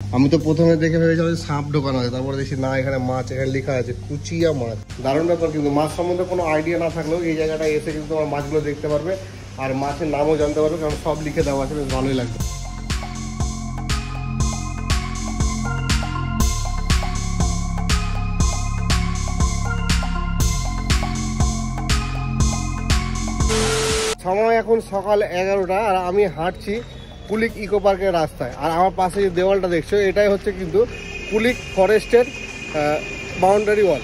আমি তো প্রথমে দেখে ভেবেছিলাম সাপ ঢোকানো আছে, তারপরে দেখি না, এখানে মাছ, এখানে লেখা আছে কুচিয়া মাছ। দারুণ ব্যাপার, কিন্তু মাছ সম্বন্ধে কোনো আইডিয়া না থাকলেও এই জায়গাটায় এসে কিন্তু তোমার মাছগুলো দেখতে পারবে আর মাছের নামও জানতে পারবে, কারণ সব লিখে দেওয়া আছে, বেশ ভালোই লাগবে। সময় এখন সকাল 11টা আর আমি হাঁটছি কুলিক ইকো পার্কের রাস্তায়। আর আমার পাশে যে দেওয়ালটা দেখছো, এটাই হচ্ছে কিন্তু কুলিক ফরেস্টের বাউন্ডারি ওয়াল।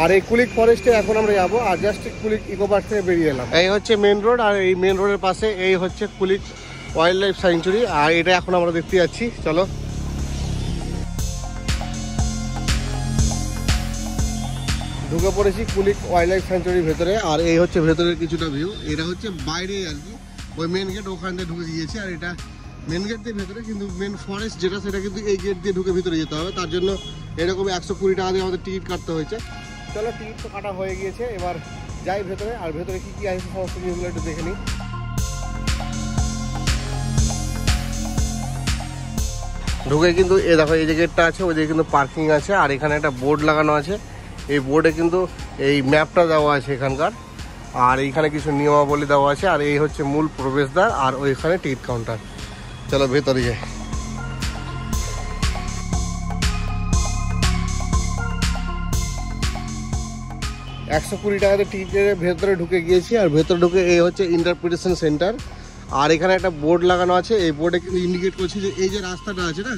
আর এই কুলিক ফরেস্টে এখন আমরা যাবো, আর জাস্ট কুলিক ইকো পার্ক থেকে বেরিয়ে এলাম। এই হচ্ছে মেন রোড, আর এই মেন রোডের পাশে এই হচ্ছে কুলিক ওয়াইল্ড লাইফ স্যাংচুরি, আর এটা এখন আমরা দেখতে যাচ্ছি। চলো, ঢুকে পড়েছি কুলিক ওয়াইল্ড লাইফ স্যাংচুরির ভেতরে। আর এই হচ্ছে ভেতরের কিছুটা ভিউ। এটা হচ্ছে বাইরে আর কি, ওই মেন গেট ওখান দিয়ে ঢুকে গিয়েছে। আর এটা মেন গেট দিয়ে ভেতরে, কিন্তু মেন ফরেস্ট যেটা সেটা কিন্তু এই গেট দিয়ে ঢুকে ভিতরে যেতে হবে। তার জন্য এরকম 120 টাকা দিয়ে আমাদের টিকিট কাটতে হয়েছে। চলো, টিকিট তো কাটা হয়ে গিয়েছে, এবার যাই ভেতরে। আর ভেতরে কী কী আছে সমস্ত জিনিসগুলো একটু দেখে নিই। ঢুকে কিন্তু এ দেখো, এই যে গেটটা আছে, ওই দিকে কিন্তু পার্কিং আছে। আর এখানে একটা বোর্ড লাগানো আছে, এই বোর্ডে কিন্তু এই ম্যাপটা দেওয়া আছে এখানকার, আর এইখানে কিছু নিয়মাবলী দেওয়া আছে। আর এই হচ্ছে মূল প্রবেশদ্বার, আর ওইখানে টিকিট কাউন্টার। চলো ভেতরে যাই। $120 টাকাতে টিকিটের ভেতরে ঢুকে গিয়েছি। আর ভেতরে ঢুকে এই হচ্ছে ইন্টারপ্রিটেশন সেন্টার। আর এখানে একটা বোর্ড লাগানো আছে, এই বোর্ডে কিন্তু ইন্ডিকেট করছে যে এই যে রাস্তাটা আছে না,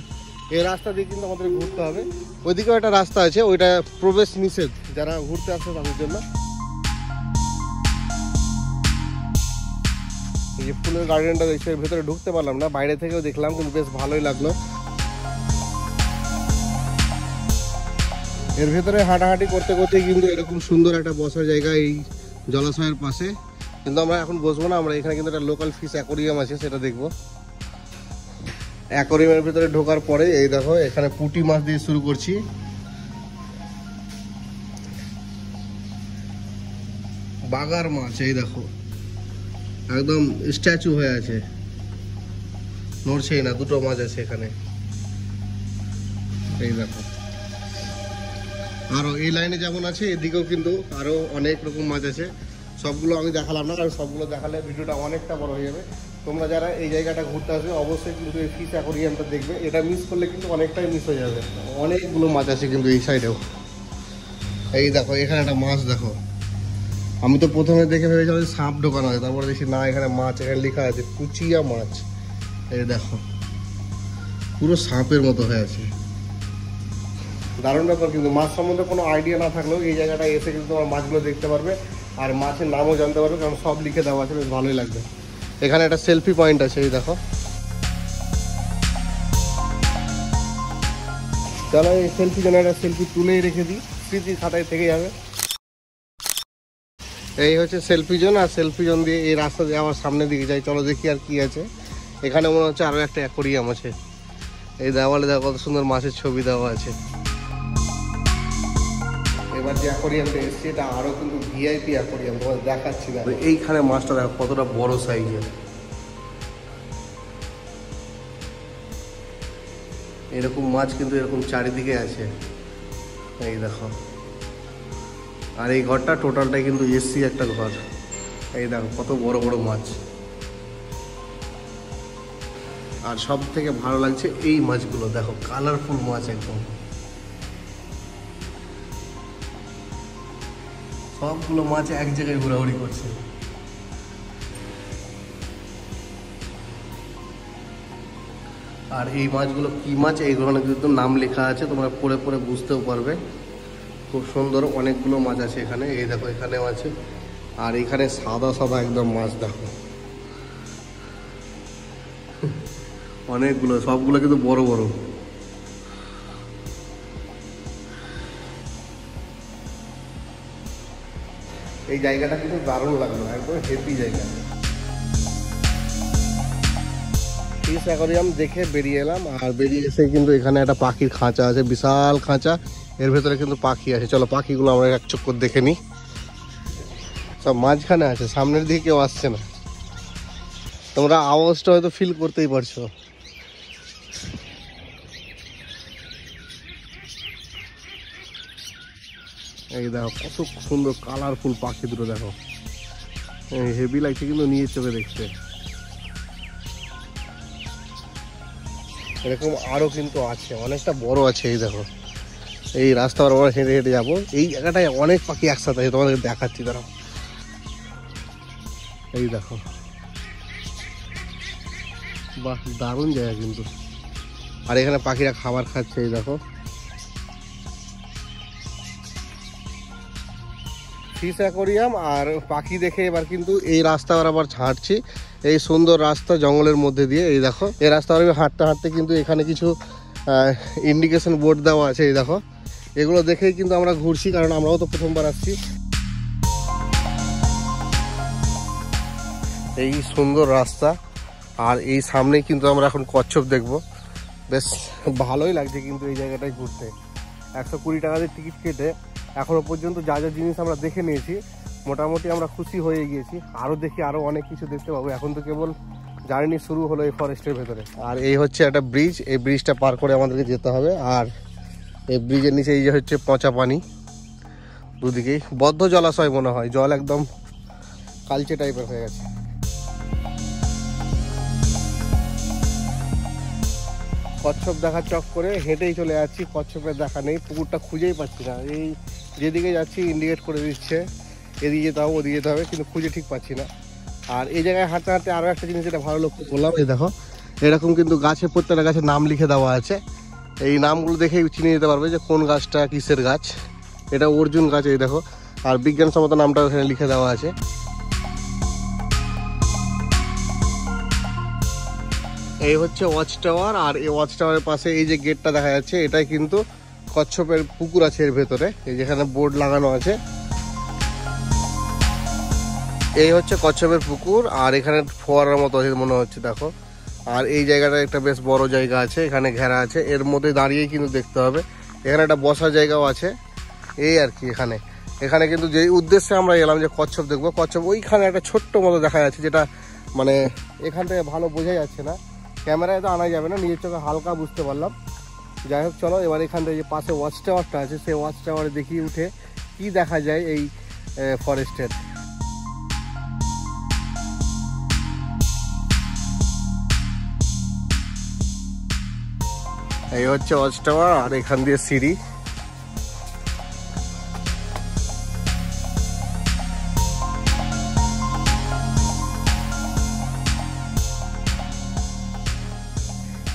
এই রাস্তা দিয়ে কিন্তু আমাদের ঘুরতে হবে। ওইদিকেও একটা রাস্তা আছে, ওইটা প্রবেশ নিষেধ যারা ঘুরতে আসছে তাদের জন্য। এই যে ফুলের গার্ডেনটা দেখছি, এর ভেতরে ঢুকতে পারলাম না, বাইরে থেকেও দেখলাম, কিন্তু বেশ ভালোই লাগলো। এর ভেতরে হাঁটাহাঁটি করতে করতে কিন্তু এরকম সুন্দর একটা বসার জায়গা এই জলাশয়ের পাশে, কিন্তু আমরা এখন বসবো না। আমরা এখানে কিন্তু একটা লোকাল ফিশ অ্যাকোরিয়াম আছে, সেটা দেখবো। অ্যাকোরিয়ামের ভিতরে ঢোকার পরে এই দেখো, এখানে পুঁটি মাছ দিয়ে শুরু করছি। বাগার মাছ, এই দেখো একদম স্ট্যাচু হয়ে আছে, নড়ছেই না। দুটো মাছ আছে এখানে, এই দেখো। আরো এই লাইনে যেমন আছে, এদিকেও কিন্তু আরো অনেক রকম মাছ আছে। সবগুলো আমি দেখালাম না, কারণ সবগুলো দেখালে ভিডিওটা অনেকটা বড় হয়ে যাবে। তোমরা যারা এই জায়গাটা ঘুরতে আসবে অবশ্যই কিন্তু এই ফিশ অ্যাকোরিয়ামটা দেখবে। এটা মিস করলে কিন্তু অনেকটাই মিস হয়ে যাবে। অনেকগুলো মাছ আছে কিন্তু এই সাইডেও। এই দেখো, এখানে একটা মাছ দেখো। আমি তো প্রথমে দেখে ভেবেছিলাম সাপ ঢোকানো আছে, তারপরে দেখি না, এখানে মাছ, এখানে লেখা আছে কুচিয়া মাছ। এই দেখো, পুরো সাপের মতো হয়ে আছে। দারুণ ব্যাপার, কিন্তু মাছ সম্বন্ধে কোনো আইডিয়া না থাকলেও এই জায়গাটায় এসে কিন্তু তোমার মাছগুলো দেখতে পারবে আর মাছের নামও জানতে পারবে, কারণ সব লিখে দেওয়া আছে, বেশ ভালোই লাগবে। এখানে একটা সেলফি পয়েন্ট আছে, এই দেখো। চলো, এই সেলফি জন্য একটা সেলফি তুলেই রেখে দিই, স্মৃতির খাতায় থেকে যাবে। এই হচ্ছে সেলফি জোন, আর সেলফি জোন দিয়ে এই রাস্তা দিয়ে আবার সামনের দিকে যাই। চলো দেখি আর কি আছে। এখানে মনে হচ্ছে আরও একটা অ্যাকোরিয়াম আছে। এই দেওয়ালে দেখো কত সুন্দর মাছের ছবি দেওয়া আছে। এবার যে অ্যাকোরিয়ামটা এসছে, এটা আরও কিন্তু ভিআইপি অ্যাকোরিয়াম, তোমাদের দেখাচ্ছি না। এইখানে মাছটা দেখো কতটা বড় সাইজের। এরকম মাছ কিন্তু এরকম চারিদিকে আছে, এই দেখো। আর এই ঘরটা টোটালটাই কিন্তু এসি একটা ঘর। এই দেখো কত বড় বড় মাছ। আর সব থেকে ভালো লাগছে এই মাছগুলো দেখো, কালারফুল মাছ একদম। সবগুলো মাছ এক জায়গায় ঘোরাঘুরি করছে। আর এই মাছগুলো কি মাছ, এইগুলো কিন্তু নাম লেখা আছে, তোমরা পড়ে পড়ে বুঝতেও পারবে। খুব সুন্দর অনেকগুলো মাছ আছে এখানে। এই দেখো, এখানেও আছে। আর এখানে সাদা সাদা একদম মাছ দেখো, অনেকগুলো, সবগুলো কিন্তু বড় বড়। এই জায়গাটা কিন্তু দারুণ লাগলো, একদম হেভি জায়গা। ফিশ অ্যাকোরিয়াম দেখে বেরিয়ে এলাম। আর বেরিয়ে এসে কিন্তু এখানে একটা পাখির খাঁচা আছে, বিশাল খাঁচা। এর ভেতরে কিন্তু পাখি আছে। চলো পাখিগুলো আমরা এক চক্কর দেখে নিই। সব মাঝখানে আছে, সামনের দিকে কেউ আসছে না। তোমরা আওয়াজটা হয়তো ফিল করতেই পারছো। এই দেখো কত সুন্দর কালারফুল পাখি দুটো, দেখো হেভি লাগছে কিন্তু নিজের চোখে দেখতে। এরকম আরো কিন্তু আছে, অনেকটা বড় আছে। এই দেখো এই রাস্তা বরাবর হেঁটে হেঁটে যাবো, এই জায়গাটায় অনেক পাখি একসাথে আছে, তোমাদের দেখাচ্ছি দাঁড়াও। এই দেখো বাহ, দারুণ জায়গা কিন্তু। আর এখানে পাখিরা খাবার খাচ্ছে, এই দেখো। ফিশ অ্যাকোরিয়াম আর পাখি দেখে এবার কিন্তু এই রাস্তা বরাবর হাঁটছি, এই সুন্দর রাস্তা জঙ্গলের মধ্যে দিয়ে। এই দেখো এই রাস্তা বরাবর হাঁটতে হাঁটতে কিন্তু এখানে কিছু ইন্ডিকেশন বোর্ড দেওয়া আছে, এই দেখো। এগুলো দেখেই কিন্তু আমরা ঘুরছি, কারণ আমরাও তো প্রথমবার আসছি। এই সুন্দর রাস্তা, আর এই সামনেই কিন্তু আমরা এখন কচ্ছপ দেখবো। বেশ ভালোই লাগছে কিন্তু এই জায়গাটায় ঘুরতে। 120 টাকা দিয়ে টিকিট কেটে এখনো পর্যন্ত যা যা জিনিস আমরা দেখে নিয়েছি, মোটামুটি আমরা খুশি হয়ে গিয়েছি। আরও দেখি, আরও অনেক কিছু দেখতে পাবো। এখন তো কেবল জার্নি শুরু হলো এই ফরেস্টের ভেতরে। আর এই হচ্ছে একটা ব্রিজ, এই ব্রিজটা পার করে আমাদেরকে যেতে হবে। আর এই ব্রিজের নিচে এই যে হচ্ছে পচা পানি, দুদিকেই বদ্ধ জলাশয় মনে হয়, জল একদম কালচে টাইপের হয়ে গেছে। কচ্ছপ দেখার চক করে হেঁটেই চলে যাচ্ছি, কচ্ছপের দেখা নেই, পুকুরটা খুঁজেই পাচ্ছি না। এই যেদিকে যাচ্ছি ইন্ডিকেট করে দিচ্ছে এদিকে যেতে হবে, ওদিকে যেতে হবে, কিন্তু খুঁজে ঠিক পাচ্ছি না। আর এই জায়গায় হাঁটতে হাঁটতে আরও একটা জিনিস যেটা ভালো লক্ষ্য করলাম, এই দেখো এরকম কিন্তু গাছে, প্রত্যেকটা গাছের নাম লিখে দেওয়া আছে। এই নামগুলো দেখেই চিনে যেতে পারবে যে কোন গাছটা কিসের গাছ। এটা অর্জুন গাছ, এই দেখো। আর বিজ্ঞানসম্মত নামটা এখানে লিখে দেওয়া আছে। এই হচ্ছে ওয়াচ টাওয়ার, আর এই ওয়াচ টাওয়ারের পাশে এই যে গেটটা দেখা যাচ্ছে, এটাই কিন্তু কচ্ছপের পুকুর আছে এর ভেতরে, এই যেখানে বোর্ড লাগানো আছে। এই হচ্ছে কচ্ছপের পুকুর, আর এখানে ফোয়ারার মতো আছে মনে হচ্ছে, দেখো। আর এই জায়গাটা একটা বেশ বড় জায়গা আছে, এখানে ঘেরা আছে, এর মধ্যে দাঁড়িয়েই কিন্তু দেখতে হবে। এখানে একটা বসার জায়গাও আছে, এই আর কি। এখানে কিন্তু যেই উদ্দেশ্যে আমরা এলাম যে কচ্ছপ দেখবো, কচ্ছপ ওইখানে একটা ছোট্ট মতো দেখা যাচ্ছে, যেটা মানে এখান থেকে ভালো বোঝা যাচ্ছে না, ক্যামেরায় তো আনা যাবে না, নিজের চোখে হালকা বুঝতে পারলাম। যাই হোক, চলো এবার এখান থেকে যে পাশে ওয়াচ টাওয়ারটা আছে, সেই ওয়াচ টাওয়ারে দেখিয়ে উঠে কি দেখা যায় এই ফরেস্টের। এই হচ্ছে ওয়াচ টাওয়ার, আর এখান দিয়ে সিঁড়ি।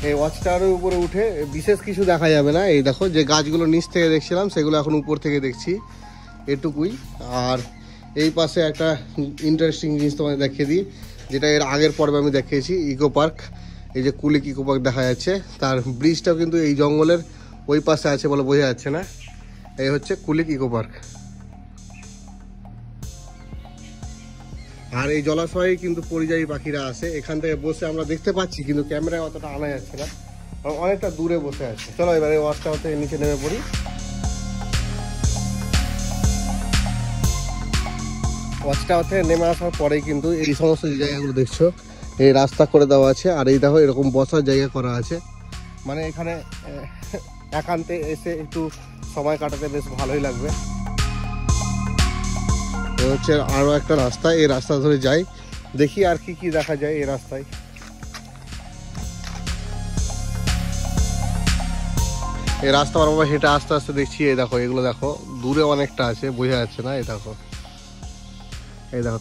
এই ওয়াচ টাওয়ারের উপরে উঠে বিশেষ কিছু দেখা যাবে না। এই দেখো যে গাছগুলো নিচ থেকে দেখছিলাম, সেগুলো এখন উপর থেকে দেখছি, এটুকুই। আর এই পাশে একটা ইন্টারেস্টিং জিনিস তোমাদের দেখিয়ে দিই, যেটা এর আগের পর্বে আমি দেখিয়েছি, ইকো পার্ক। এই যে কুলিক ইকো পার্ক দেখা যাচ্ছে, তার ব্রিজটাও কিন্তু এই জঙ্গলের ওই পাশে আছে বলে বোঝা যাচ্ছে না। এই হচ্ছে কুলিক ইকো পার্ক। আর এই জলাশয়ে কিন্তু পরিযায়ী পাখিরা আসে, এখান থেকে বসে আমরা দেখতে পাচ্ছি, কিন্তু ক্যামেরায় অতটা আনা যাচ্ছে না, অনেকটা দূরে বসে আছে। চলো এবারে ওয়াচটা হতে নিচে নেমে পড়ি। ওয়াচটা হতে নেমে আসার পরেই কিন্তু এই সমস্ত জায়গাগুলো দেখছো, এই রাস্তা করে দেওয়া আছে। আর এই দেখো এরকম বসার জায়গা করা আছে, মানে এখানে একান্তে এসে একটু সময় কাটাতে বেশ ভালোই লাগবে। হচ্ছে আরো একটা রাস্তা, এই রাস্তা ধরে যাই, দেখি আর কি কি দেখা যায় এই রাস্তায়। এই রাস্তা বরাবর হেঁটে আস্তে আস্তে দেখছি, এই দেখো এগুলো দেখো দূরে অনেকটা আছে, বোঝা যাচ্ছে না। এই দেখো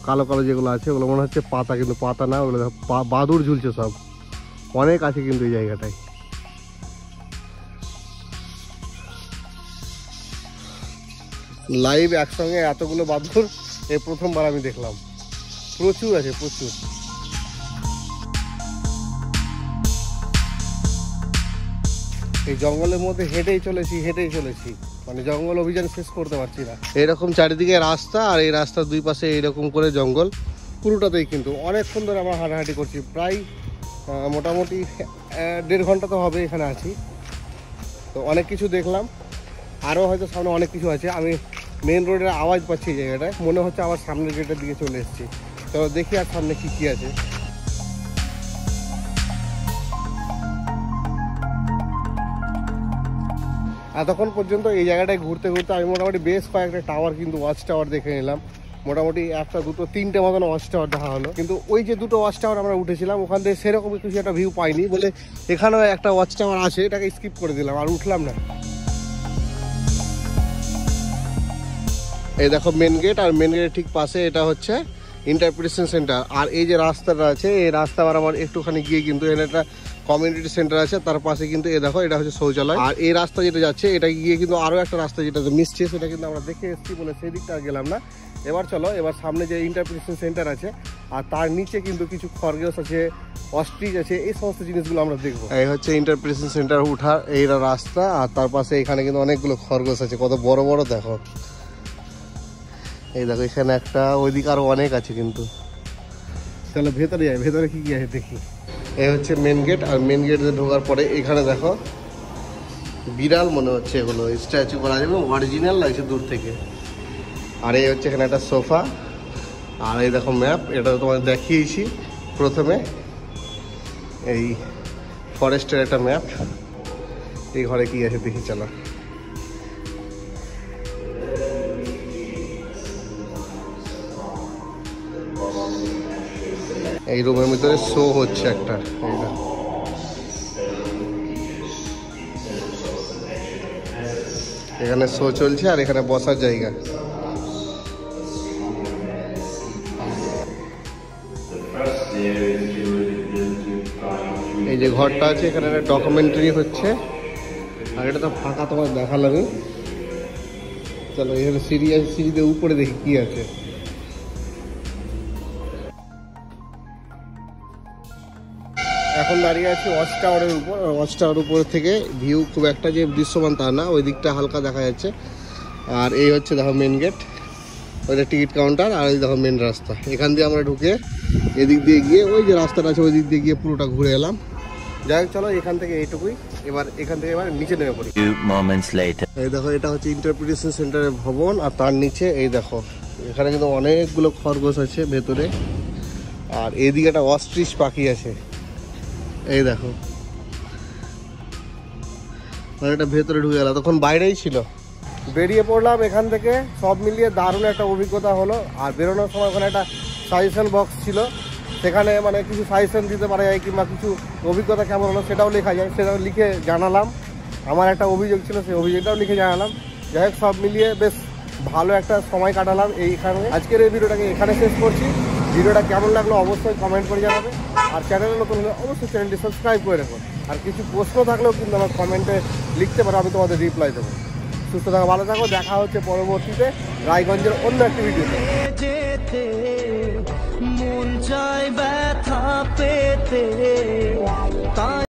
কালো কালো যেগুলো আছে, ওগুলো মনে হচ্ছে পাতা, কিন্তু পাতা না, ওগুলো দেখো বাদুড় ঝুলছে, সব অনেক আছে কিন্তু এই জায়গাটায়। লাইভ একসঙ্গে এতগুলো বাদুড় এই প্রথমবার আমি দেখলাম, প্রচুর আছে, প্রচুর। এই জঙ্গলের মধ্যে হেঁটেই চলেছি, মানে জঙ্গল অভিযান শেষ করতে পারছি না। এরকম চারিদিকে রাস্তা, আর এই রাস্তার দুই পাশে এইরকম করে জঙ্গল, পুরোটাতেই কিন্তু অনেকক্ষণ ধরে আমরা হাঁটাহাঁটি করছি, প্রায় মোটামুটি 1.5 ঘন্টা তো হবে এখানে আছি। তো অনেক কিছু দেখলাম, আরও হয়তো সামনে অনেক কিছু আছে। আমি মেন রোডের আওয়াজ পাচ্ছি এই জায়গাটায়, মনে হচ্ছে আবার সামনের গেটের দিকে চলে এসেছি। তো দেখি আর সামনে কি কি আছে। এতক্ষণ পর্যন্ত এই জায়গাটায় ঘুরতে ঘুরতে আমি মোটামুটি বেশ কয়েকটা টাওয়ার কিন্তু ওয়াচ টাওয়ার দেখে নিলাম। মোটামুটি একটা দুটো তিনটে মতন ওয়াচ টাওয়ার দেখা হলো, কিন্তু ওই যে দুটো ওয়াচ টাওয়ার আমরা উঠেছিলাম ওখান থেকে সেরকম কিছু একটা ভিউ পাইনি বলে এখানেও একটা ওয়াচ টাওয়ার আছে, এটাকে স্কিপ করে দিলাম আর উঠলাম না। এই দেখো মেন গেট, আর মেন গেটের ঠিক পাশে এটা হচ্ছে ইন্টারপ্রিটেশন সেন্টার। আর এই যে রাস্তাটা আছে এই রাস্তা আমার একটুখানি গিয়ে কিন্তু এখানে একটা কমিউনিটি সেন্টার আছে, তার পাশে কিন্তু এ দেখো এটা হচ্ছে শৌচালয়। আর এই রাস্তা যেটা যাচ্ছে এটা গিয়ে কিন্তু আরও একটা রাস্তা যেটা মিসছে সেটা কিন্তু আমরা দেখে এসেছি বলে সেই দিকটা গেলাম না। এবার চলো, এবার সামনে যে ইন্টারপ্রিটেশন সেন্টার আছে আর তার নিচে কিন্তু কিছু খরগোশ আছে, অস্ট্রিচ আছে, এই সমস্ত জিনিসগুলো আমরা দেখবো। এই হচ্ছে ইন্টারপ্রিটেশন সেন্টার উঠার এই রাস্তা, আর তার পাশে এখানে কিন্তু অনেকগুলো খরগোশ আছে, কত বড় বড় দেখো। এই দেখো এখানে একটা, ওইদিকে আরো অনেক আছে কিন্তু। চলো ভেতরে যাই, ভেতরে কি কি আছে দেখি। এই হচ্ছে মেন গেট, আর মেন গেটে ঢোকার পরে এখানে দেখো বিড়াল মনে হচ্ছে, এগুলো স্ট্যাচু করা যাবে, অরিজিনাল লাগছে দূর থেকে। আর এই হচ্ছে এখানে একটা সোফা, আর এই দেখো ম্যাপ, এটা তোমাদের দেখিয়েছি প্রথমে, এই ফরেস্টের একটা ম্যাপ। এই ঘরে কি আছে দেখি চলো। এই রুমের ভিতরে শো হচ্ছে একটা, এখানে শো চলছে আর এখানে বসার জায়গা। এই যে ঘরটা আছে এখানে একটা ডকুমেন্টারি হচ্ছে, আর এটা তো ফাঁকা তোমার দেখালাম। চলো এখানে সিঁড়ি আছে, সিঁড়িতে উপরে দেখি কি আছে। এখন দাঁড়িয়ে আছি ওয়াচ টাওয়ারের উপর, ওয়াচ টাওয়ারের উপর থেকে ভিউ খুব একটা যে দৃশ্যমান তা না, ওই দিকটা হালকা দেখা যাচ্ছে। আর এই হচ্ছে দেখো মেন গেট, ওইটা টিকিট কাউন্টার, আর এই দেখো মেন রাস্তা। এখান দিয়ে আমরা ঢুকে এদিক দিয়ে গিয়ে ওই যে রাস্তাটা আছে ওই দিক দিয়ে গিয়ে পুরোটা ঘুরে এলাম। যাই হোক চলো এখান থেকে এইটুকুই, এবার এখান থেকে এবার নিচে নেমে পড়ি। এই দেখো এটা হচ্ছে ইন্টারপ্রিটেশন সেন্টারের ভবন, আর তার নিচে এই দেখো এখানে কিন্তু অনেকগুলো খরগোশ আছে ভেতরে, আর এইদিকে একটা অস্ট্রিচ পাখি আছে। এই দেখো এটা ভেতরে ঢুকে গেল, তখন বাইরেই ছিল। বেরিয়ে পড়লাম এখান থেকে, সব মিলিয়ে দারুণ একটা অভিজ্ঞতা হলো। আর বেরোনোর সময় ওখানে একটা সাজেশন বক্স ছিল, সেখানে মানে কিছু সাজেশন দিতে পারা যায় কিংবা কিছু অভিজ্ঞতা কেমন হলো সেটাও লেখা যায়, সেটাও লিখে জানালাম। আমার একটা অভিযোগ ছিল, সেই অভিযোগটাও লিখে জানালাম। যাই হোক সব মিলিয়ে বেশ ভালো একটা সময় কাটালাম এইখানে। আজকের এই ভিডিওটাকে এখানে শেষ করছি। ভিডিওটা কেমন লাগলো অবশ্যই কমেন্ট করে জানাবে, আর চ্যানেলে নতুন হলে অবশ্যই চ্যানেলটি সাবস্ক্রাইব করে রাখুন। আর কিছু প্রশ্ন থাকলেও কিন্তু আমার কমেন্টে লিখতে পারো, আমি তোমাদের রিপ্লাই দেবো। সুস্থ থাকো, ভালো থাকো, দেখা হচ্ছে পরবর্তীতে রায়গঞ্জের অন্য একটি ভিডিওতে। মন চায় ব্যথা পেতে।